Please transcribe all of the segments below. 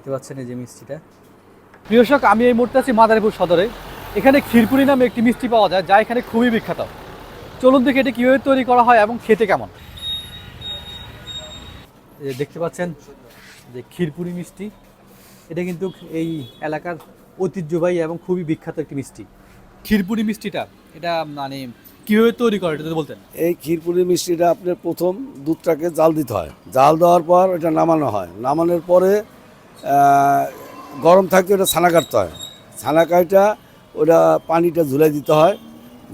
দেখতে পাচ্ছেন এই যে মিষ্টিটা। প্রিয় দর্শক, আমি এই মুহূর্তে আছি মাদারীপুর সদরে। এখানে ক্ষীরপুরি নামে একটি মিষ্টি পাওয়া যায়, যা এখানে খুবই বিখ্যাত। চলুন দেখি এটি কীভাবে তৈরি করা হয় এবং খেতে কেমন। এই যে দেখতে পাচ্ছেন যে ক্ষীরপুরি মিষ্টি, এটা কিন্তু এই এলাকার ঐতিহ্যবাহী এবং খুবই বিখ্যাত একটি মিষ্টি। ক্ষীরপুরি মিষ্টিটা এটা মানে কীভাবে তৈরি করে এটা যদি বলতেন। এই ক্ষীরপুরি মিষ্টিটা আপনার প্রথম দুধটাকে জাল দিতে হয়, জাল দেওয়ার পর এটা নামানো হয়, নামানোর পরে গরম থাকতে ওটা ছানা কাটতে হয়, ছানা কাটা ওটা পানিটা ঝুলাই দিতে হয়,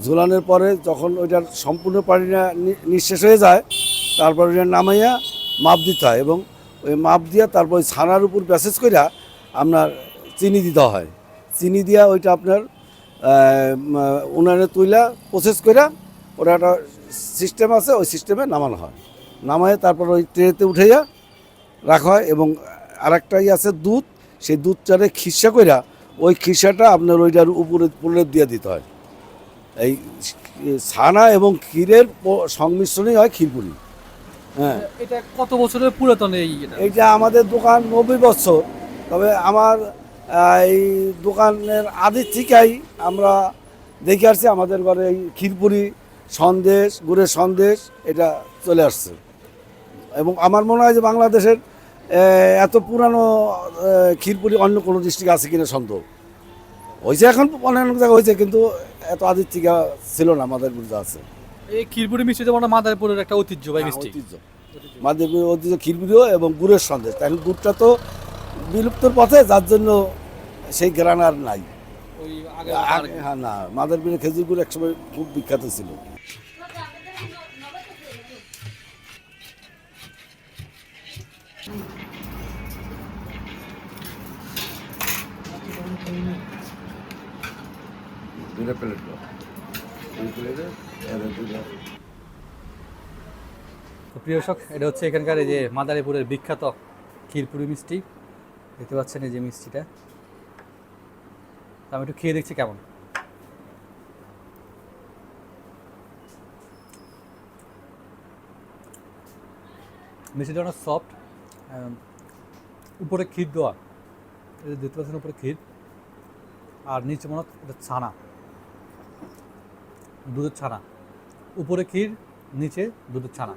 ঝুলানোর পরে যখন ওইটার সম্পূর্ণ পানিটা নিঃশেষ হয়ে যায় তারপর ওইটা নামাইয়া মাপ দিতে হয় এবং ওই মাপ দিয়া তারপর ওই ছানার উপর প্যাসেজ কইরা আপনার চিনি দিতে হয়, চিনি দিয়া ওইটা আপনার উনানে তুইলা প্রসেস কইরা ওরা একটা সিস্টেম আছে, ওই সিস্টেমে নামানো হয়, নামায় তারপর ওই ট্রেতে উঠাইয়া রাখা হয় এবং আরেকটাই আছে দুধ, সেই দুধটারে খিসা কইরা ওই খিসাটা আপনার ওইটার উপরে প্রলেপ দিয়ে দিতে হয়। এই ছানা এবং ক্ষীরের সংমিশ্রণই হয় ক্ষীরপুরি। হ্যাঁ, এটা কত বছরের পুরাতন এইটা আমাদের দোকান 90 বছর, তবে আমার এই দোকানের আদির থেকেই আমরা দেখে আসছি আমাদের ঘরে এই ক্ষীরপুরি সন্দেশ, গুড়ের সন্দেশ এটা চলে আসছে এবং আমার মনে হয় যে বাংলাদেশের এত পুরানো ক্ষীরপুরি অন্য কোনো ডিস্ট্রিক্ট আছে কিনা সন্দেহ। হয়েছে এখন অনেক জায়গায় হয়েছে, কিন্তু এত আদির থেকে ছিল না, আমাদের বুঝতে আছে। এই ক্ষীরপুরি মিষ্টি যেমন মাদারীপুরের একটা ঐতিহ্যবাহী মিষ্টি। ঐতিহ্য মাদারীপুরের ঐতিহ্য ক্ষীরপুরিও এবং গুড়ের সন্দেশ। এখন দুধটা তো বিলুপ্তর পথে, যার জন্য সেই গ্রান আর নাই। ওই হ্যাঁ, না, মাদারীপুরের খেজুর গুড় একসময় খুব বিখ্যাত ছিল। দুইটা প্লেট তো প্রিয় দর্শক, এটা হচ্ছে এখানকার এই যে মাদারীপুরের বিখ্যাত ক্ষীরপুরি মিষ্টি। দেখতে পাচ্ছেন এই যে মিষ্টিটা, আমি একটু খেয়ে দেখছি কেমন। মিষ্টিটা অনেক সফট, উপরে ক্ষীর দেওয়া, এটা দেখতে পাচ্ছেন উপরে ক্ষীর আর নিচে মনে হয় এটা ছানা, দুধের ছানা, উপরে ক্ষীর নিচে দুধের ছানা।